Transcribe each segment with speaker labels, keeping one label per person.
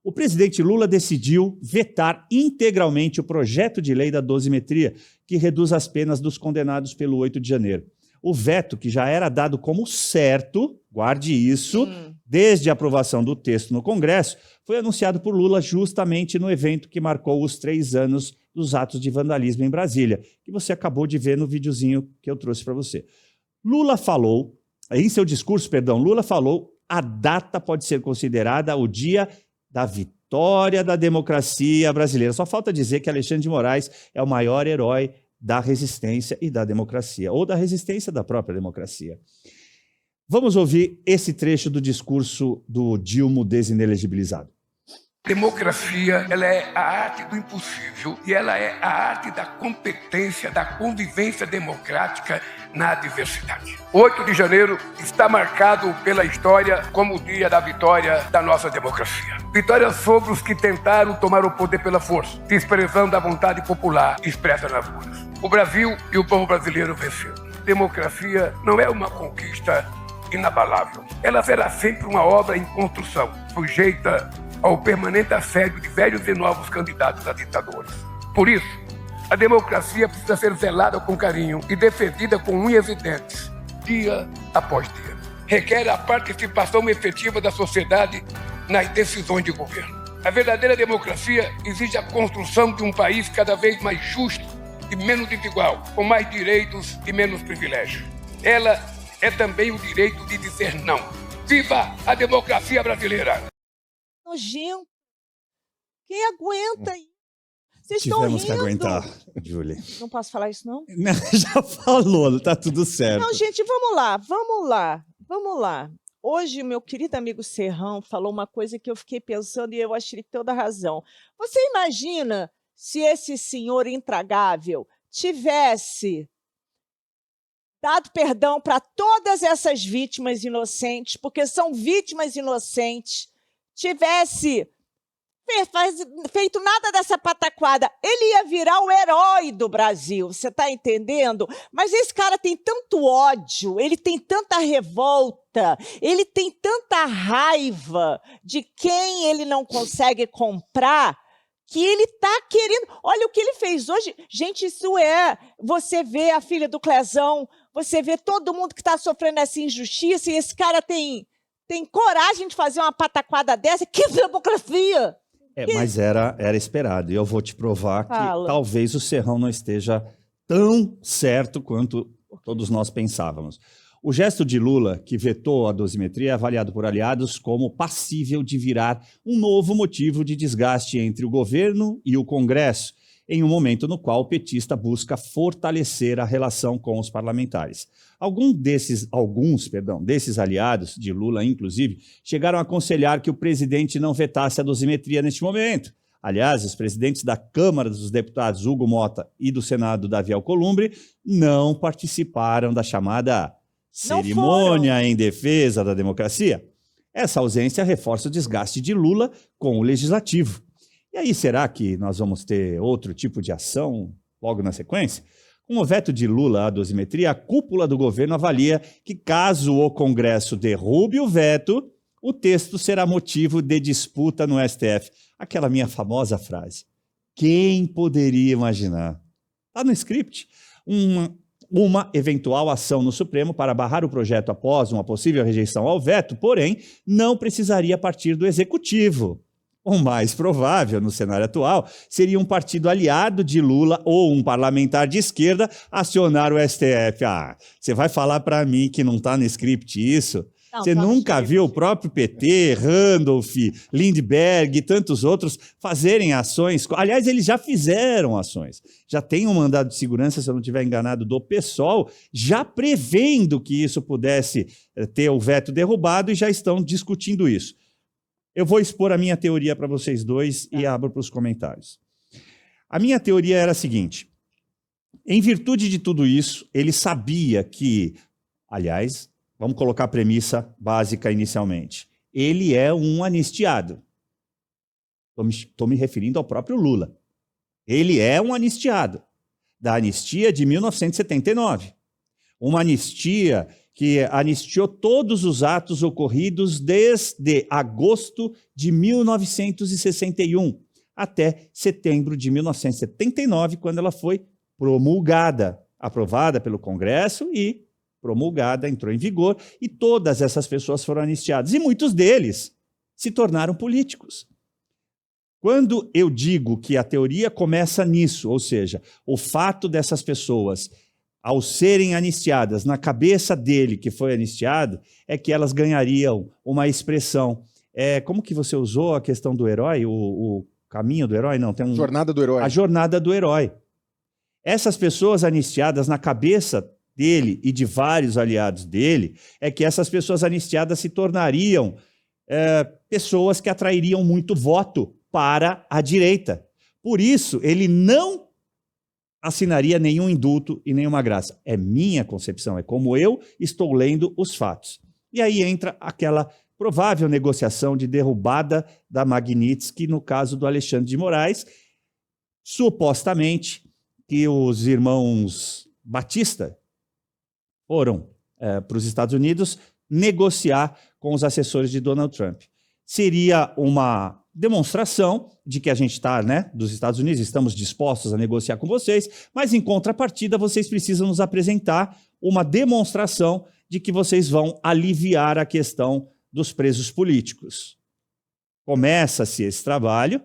Speaker 1: O presidente Lula decidiu vetar integralmente o projeto de lei da dosimetria, que reduz as penas dos condenados pelo 8 de janeiro. O veto, que já era dado como certo, guarde isso, desde a aprovação do texto no Congresso, foi anunciado por Lula justamente no evento que marcou os 3 anos dos atos de vandalismo em Brasília, que você acabou de ver no videozinho que eu trouxe para você. Lula falou, em seu discurso, Lula falou, a data pode ser considerada o dia da vitória da democracia brasileira. Só falta dizer que Alexandre de Moraes é o maior herói da resistência e da democracia, ou da resistência da própria democracia. Vamos ouvir esse trecho do discurso do Dilma desinelegibilizado.
Speaker 2: Democracia, ela é a arte do impossível e ela é a arte da competência, da convivência democrática na diversidade. 8 de janeiro está marcado pela história como o dia da vitória da nossa democracia. Vitória sobre os que tentaram tomar o poder pela força, desprezando a vontade popular expressa nas ruas. O Brasil e o povo brasileiro venceram. Democracia não é uma conquista inabalável. Ela será sempre uma obra em construção, sujeita ao permanente assédio de velhos e novos candidatos a ditadores. Por isso, a democracia precisa ser zelada com carinho e defendida com unhas e dentes, dia após dia. Requer a participação efetiva da sociedade nas decisões de governo. A verdadeira democracia exige a construção de um país cada vez mais justo e menos desigual, com mais direitos e menos privilégios. Ela é também o direito de dizer não. Viva a democracia brasileira!
Speaker 3: Nojento. Quem aguenta isso? Vocês estão
Speaker 1: Tivemos
Speaker 3: rindo.
Speaker 1: que aguentar, Júlia.
Speaker 3: Não posso falar isso, não?
Speaker 1: Não, já falou, tá tudo certo.
Speaker 3: Não, gente, vamos lá. Hoje, meu querido amigo Serrão falou uma coisa que eu fiquei pensando e eu achei toda razão. Você imagina se esse senhor intragável tivesse dado perdão para todas essas vítimas inocentes, porque são vítimas inocentes, tivesse feito nada dessa pataquada, ele ia virar o herói do Brasil, você está entendendo? Mas esse cara tem tanto ódio, ele tem tanta revolta, ele tem tanta raiva de quem ele não consegue comprar, que ele está querendo... Olha o que ele fez hoje. Gente, isso é... Você vê a filha do Clezão, você vê todo mundo que está sofrendo essa injustiça, e esse cara tem coragem de fazer uma pataquada dessa. Que democracia!
Speaker 1: Mas era esperado. E eu vou te provar que talvez o Serrão não esteja tão certo quanto todos nós pensávamos. O gesto de Lula, que vetou a dosimetria, é avaliado por aliados como passível de virar um novo motivo de desgaste entre o governo e o Congresso, em um momento no qual o petista busca fortalecer a relação com os parlamentares. Alguns desses aliados, de Lula inclusive, chegaram a aconselhar que o presidente não vetasse a dosimetria neste momento. Aliás, os presidentes da Câmara dos Deputados, Hugo Mota, e do Senado, Davi Alcolumbre, não participaram da chamada cerimônia em defesa da democracia. Essa ausência reforça o desgaste de Lula com o Legislativo. E aí, será que nós vamos ter outro tipo de ação logo na sequência? Com o veto de Lula à dosimetria, a cúpula do governo avalia que, caso o Congresso derrube o veto, o texto será motivo de disputa no STF. Aquela minha famosa frase. Quem poderia imaginar? Está no script. Uma eventual ação no Supremo para barrar o projeto após uma possível rejeição ao veto, porém, não precisaria partir do Executivo. O mais provável, no cenário atual, seria um partido aliado de Lula ou um parlamentar de esquerda acionar o STF. Ah, você vai falar para mim que não está no script isso? Você nunca viu o próprio PT, Randolph, Lindbergh e tantos outros fazerem ações? Aliás, eles já fizeram ações. Já tem um mandado de segurança, se eu não estiver enganado, do PSOL, já prevendo que isso pudesse ter o veto derrubado e já estão discutindo isso. Eu vou expor a minha teoria para vocês dois e abro para os comentários. A minha teoria era a seguinte: em virtude de tudo isso, ele sabia que, aliás, vamos colocar a premissa básica inicialmente, ele é um anistiado. Estou me referindo ao próprio Lula. Ele é um anistiado, da anistia de 1979. Uma anistia que anistiou todos os atos ocorridos desde agosto de 1961 até setembro de 1979, quando ela foi promulgada, aprovada pelo Congresso e promulgada, entrou em vigor, e todas essas pessoas foram anistiadas, e muitos deles se tornaram políticos. Quando eu digo que a teoria começa nisso, ou seja, o fato dessas pessoas, ao serem anistiadas, na cabeça dele que foi anistiado, é que elas ganhariam uma expressão. Como que você usou a questão do herói? O caminho do herói? Não, tem
Speaker 4: Jornada do herói.
Speaker 1: A jornada do herói. Essas pessoas anistiadas na cabeça dele e de vários aliados dele, é que essas pessoas anistiadas se tornariam pessoas que atrairiam muito voto para a direita. Por isso, ele não assinaria nenhum indulto e nenhuma graça. É minha concepção, é como eu estou lendo os fatos. E aí entra aquela provável negociação de derrubada da Magnitsky, no caso do Alexandre de Moraes, supostamente que os irmãos Batista foram para os Estados Unidos negociar com os assessores de Donald Trump. Seria uma demonstração de que a gente está, dos Estados Unidos, estamos dispostos a negociar com vocês, mas em contrapartida vocês precisam nos apresentar uma demonstração de que vocês vão aliviar a questão dos presos políticos. Começa-se esse trabalho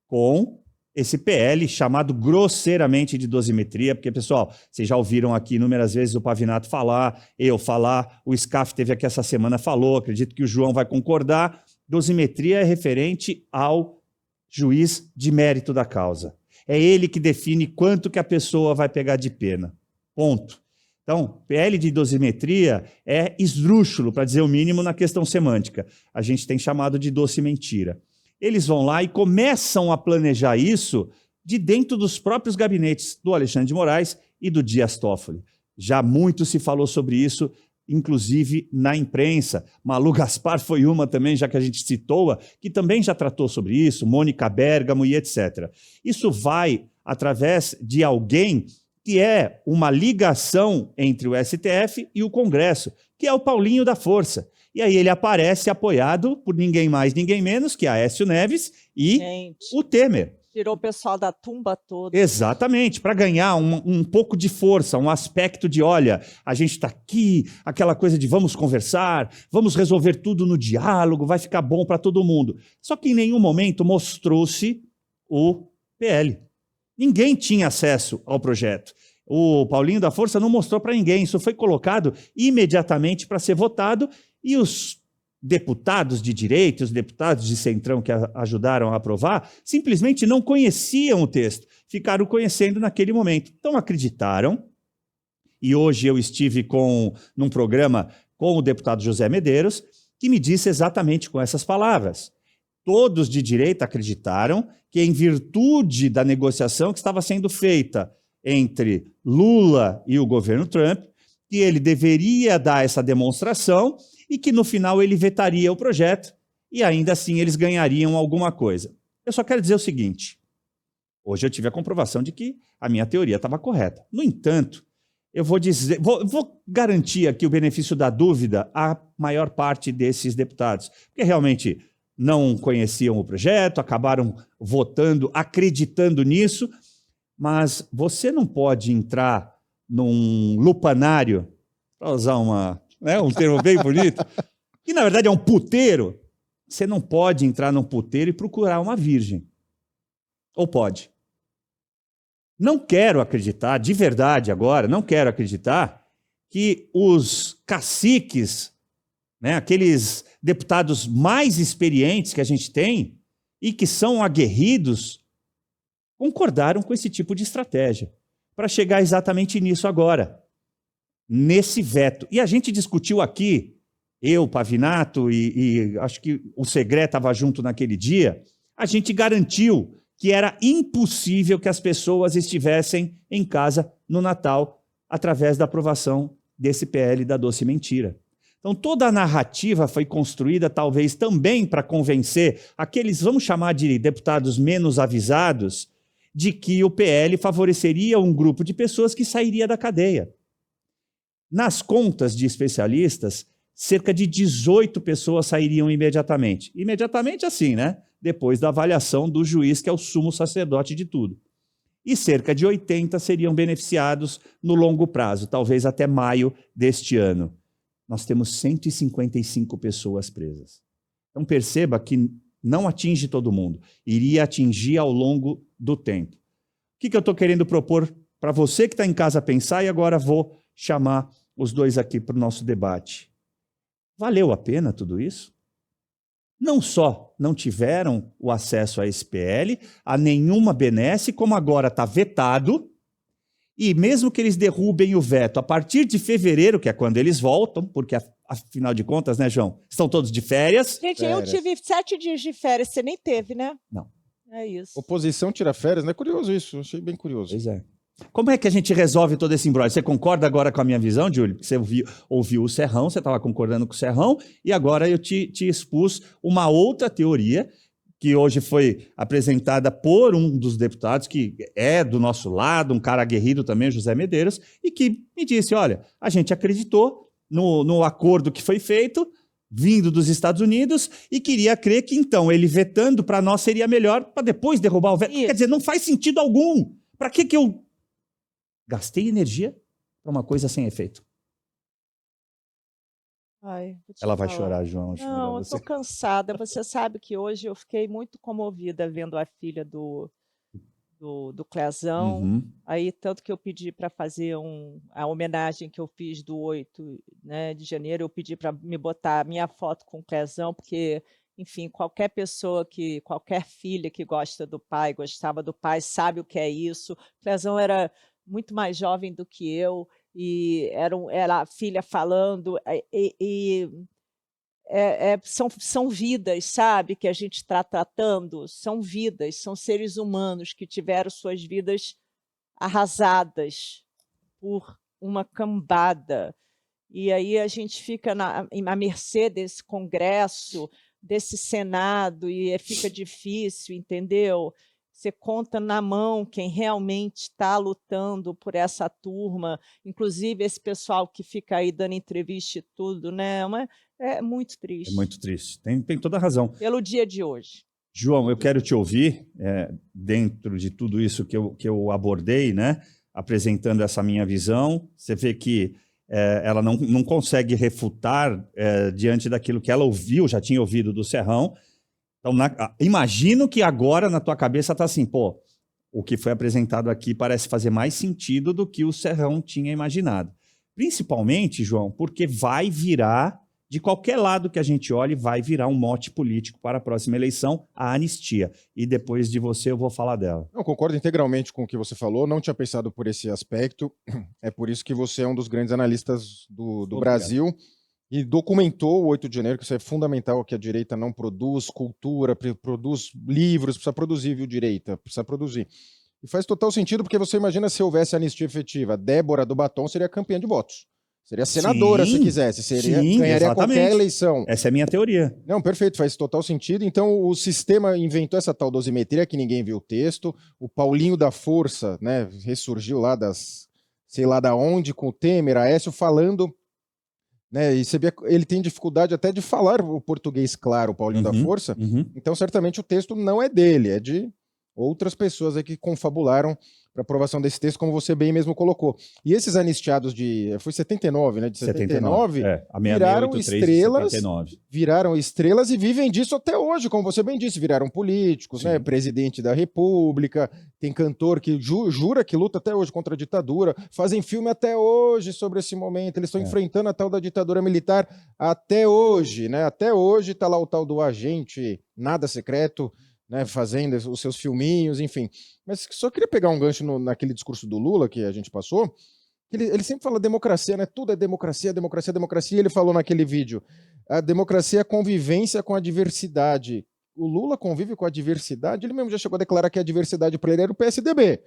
Speaker 1: com esse PL chamado grosseiramente de dosimetria, porque, pessoal, vocês já ouviram aqui inúmeras vezes o Pavinato falar, eu falar, o SCAF teve aqui essa semana, falou, acredito que o João vai concordar. Dosimetria é referente ao juiz de mérito da causa. É ele que define quanto que a pessoa vai pegar de pena. Ponto. Então, PL de dosimetria é esdrúxulo, para dizer o mínimo, na questão semântica. A gente tem chamado de doce-mentira. Eles vão lá e começam a planejar isso de dentro dos próprios gabinetes do Alexandre de Moraes e do Dias Toffoli. Já muito se falou sobre isso, inclusive na imprensa. Malu Gaspar foi uma também, já que a gente citou-a, que também já tratou sobre isso, Mônica Bergamo e etc. Isso vai através de alguém que é uma ligação entre o STF e o Congresso, que é o Paulinho da Força. E aí ele aparece apoiado por ninguém mais, ninguém menos que Aécio Neves e o Temer.
Speaker 3: Tirou o pessoal da tumba toda.
Speaker 1: Exatamente, para ganhar um pouco de força, um aspecto de, olha, a gente está aqui, aquela coisa de vamos conversar, vamos resolver tudo no diálogo, vai ficar bom para todo mundo. Só que em nenhum momento mostrou-se o PL. Ninguém tinha acesso ao projeto. O Paulinho da Força não mostrou para ninguém, isso foi colocado imediatamente para ser votado e os deputados de direita, os deputados de centrão que ajudaram a aprovar, simplesmente não conheciam o texto, ficaram conhecendo naquele momento. Então acreditaram, e hoje eu estive num programa com o deputado José Medeiros, que me disse exatamente com essas palavras. Todos de direita acreditaram que, em virtude da negociação que estava sendo feita entre Lula e o governo Trump, que ele deveria dar essa demonstração e que no final ele vetaria o projeto e ainda assim eles ganhariam alguma coisa. Eu só quero dizer o seguinte, hoje eu tive a comprovação de que a minha teoria estava correta. No entanto, eu vou garantir aqui o benefício da dúvida à maior parte desses deputados, porque realmente não conheciam o projeto, acabaram votando, acreditando nisso, mas você não pode entrar num lupanário, para usar um termo bem bonito, que na verdade é um puteiro. Você não pode entrar num puteiro e procurar uma virgem. Ou pode? Não quero acreditar, de verdade agora, não quero acreditar que os caciques, aqueles deputados mais experientes que a gente tem e que são aguerridos, concordaram com esse tipo de estratégia para chegar exatamente nisso agora, nesse veto. E a gente discutiu aqui, eu, Pavinato e acho que o Segré estava junto naquele dia, a gente garantiu que era impossível que as pessoas estivessem em casa no Natal através da aprovação desse PL da doce mentira. Então, toda a narrativa foi construída, talvez, também para convencer aqueles, vamos chamar de deputados menos avisados, de que o PL favoreceria um grupo de pessoas que sairia da cadeia. Nas contas de especialistas, cerca de 18 pessoas sairiam imediatamente. Imediatamente assim, né? Depois da avaliação do juiz, que é o sumo sacerdote de tudo. E cerca de 80 seriam beneficiados no longo prazo, talvez até maio deste ano. Nós temos 155 pessoas presas. Então perceba que não atinge todo mundo, iria atingir ao longo do tempo. O que eu estou querendo propor para você que está em casa pensar, e agora vou chamar os dois aqui para o nosso debate. Valeu a pena tudo isso? Não só não tiveram o acesso à SPL, a nenhuma benesse, como agora está vetado, e mesmo que eles derrubem o veto a partir de fevereiro, que é quando eles voltam, porque afinal de contas, né, João? Estão todos de férias.
Speaker 3: Gente, eu tive 7 dias de férias, você nem teve, né?
Speaker 1: Não.
Speaker 3: É isso.
Speaker 4: Oposição tira férias, não é curioso isso? Eu achei bem curioso.
Speaker 1: Pois é. Como é que a gente resolve todo esse imbróglio? Você concorda agora com a minha visão, Júlio? Porque você ouviu o Serrão, você estava concordando com o Serrão, e agora eu te expus uma outra teoria que hoje foi apresentada por um dos deputados, que é do nosso lado, um cara aguerrido também, José Medeiros, e que me disse, olha, a gente acreditou no acordo que foi feito, vindo dos Estados Unidos, e queria crer que, então, ele vetando para nós seria melhor para depois derrubar o veto. Isso. Quer dizer, não faz sentido algum. Para que eu gastei energia para uma coisa sem efeito?
Speaker 3: Ai,
Speaker 1: ela vai chorar, João.
Speaker 3: Não, eu estou cansada. Você sabe que hoje eu fiquei muito comovida vendo a filha do Clezão.
Speaker 1: Uhum.
Speaker 3: Aí, tanto que eu pedi para fazer a homenagem que eu fiz do 8, né, de janeiro, eu pedi para me botar a minha foto com o Clezão, porque, enfim, qualquer filha que gosta do pai, gostava do pai, sabe o que é isso. O Clezão era muito mais jovem do que eu, e era a filha falando, são vidas, sabe, que a gente está tratando, são vidas, são seres humanos que tiveram suas vidas arrasadas por uma cambada. E aí a gente fica à mercê desse Congresso, desse Senado, e fica difícil, entendeu? Você conta na mão quem realmente está lutando por essa turma, inclusive esse pessoal que fica aí dando entrevista e tudo, né? Mas é muito triste.
Speaker 1: É muito triste, tem toda a razão.
Speaker 3: Pelo dia de hoje.
Speaker 1: João, eu quero te ouvir, dentro de tudo isso que eu abordei, né? Apresentando essa minha visão. Você vê que ela não consegue refutar diante daquilo que ela ouviu, já tinha ouvido do Serrão. Então, imagino que agora na tua cabeça está assim, pô, o que foi apresentado aqui parece fazer mais sentido do que o Serrão tinha imaginado. Principalmente, João, porque vai virar, de qualquer lado que a gente olhe, vai virar um mote político para a próxima eleição, a anistia. E depois de você eu vou falar dela.
Speaker 4: Eu concordo integralmente com o que você falou, não tinha pensado por esse aspecto. É por isso que você é um dos grandes analistas do Brasil. E documentou o 8 de janeiro, que isso é fundamental, que a direita não produz cultura, produz livros, precisa produzir, viu, direita? Precisa produzir. E faz total sentido, porque você imagina se houvesse anistia efetiva. Débora do Batom seria campeã de votos. Seria senadora, se quisesse. Ganharia exatamente. Qualquer eleição.
Speaker 1: Essa é a minha teoria.
Speaker 4: Não, perfeito, faz total sentido. Então, o sistema inventou essa tal dosimetria, que ninguém viu o texto. O Paulinho da Força, né, ressurgiu lá sei lá da onde, com o Temer, Aécio, falando... Né, e ele tem dificuldade até de falar o português claro, o Paulinho da Força. Então, certamente, o texto não é dele, é de outras pessoas aí que confabularam para aprovação desse texto, como você bem mesmo colocou. E esses anistiados foi 79, né? De 79, viraram estrelas e vivem disso até hoje, como você bem disse, viraram políticos, né? Presidente da República, tem cantor que jura que luta até hoje contra a ditadura, fazem filme até hoje sobre esse momento, eles estão enfrentando a tal da ditadura militar até hoje, né? Até hoje tá lá o tal do agente nada secreto, né, fazendo os seus filminhos, enfim. Mas só queria pegar um gancho naquele discurso do Lula que a gente passou. Ele sempre fala democracia, né? Tudo é democracia, democracia, democracia. Ele falou naquele vídeo, a democracia é a convivência com a diversidade. O Lula convive com a diversidade, ele mesmo já chegou a declarar que a diversidade para ele era o PSDB.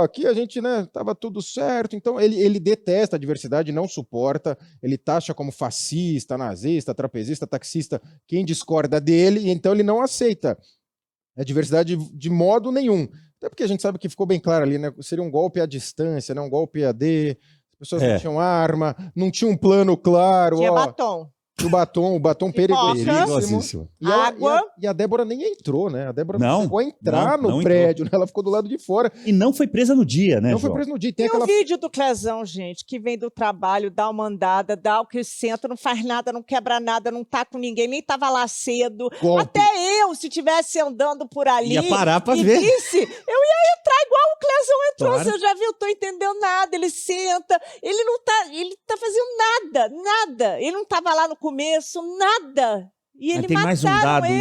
Speaker 4: Aqui a gente, né, tava tudo certo. Então ele detesta a diversidade, não suporta, ele taxa como fascista, nazista, trapezista, taxista, quem discorda dele, então ele não aceita a diversidade de modo nenhum. Até porque a gente sabe que ficou bem claro ali, né? Seria um golpe à distância, né? Um golpe AD, pessoas não tinham arma, não tinha um plano claro.
Speaker 3: Tinha
Speaker 4: ó,
Speaker 3: batom.
Speaker 4: O batom perigosíssimo.
Speaker 3: Água.
Speaker 4: E a Débora nem entrou, né? A Débora
Speaker 1: não
Speaker 4: chegou a entrar no prédio, né? Ela ficou do lado de fora.
Speaker 1: E não foi presa no dia, né,
Speaker 4: Não
Speaker 1: João?
Speaker 4: foi presa no dia.
Speaker 3: Tem aquela... o vídeo do Clezão, gente, que vem do trabalho, dá uma andada, dá o que senta, não faz nada, não quebra nada, não tá com ninguém, nem tava lá cedo.
Speaker 4: Golpe.
Speaker 3: Até eu, se estivesse andando por ali...
Speaker 1: Ia parar pra
Speaker 3: e
Speaker 1: ver.
Speaker 3: Visse, eu ia entrar igual o Clezão entrou.
Speaker 1: Claro.
Speaker 3: Você já viu? Eu tô entendendo nada. Ele senta, ele tá fazendo nada. Ele não tava lá no começo, nada. E ele
Speaker 1: tem mais um
Speaker 3: mataram
Speaker 1: dado
Speaker 3: ele.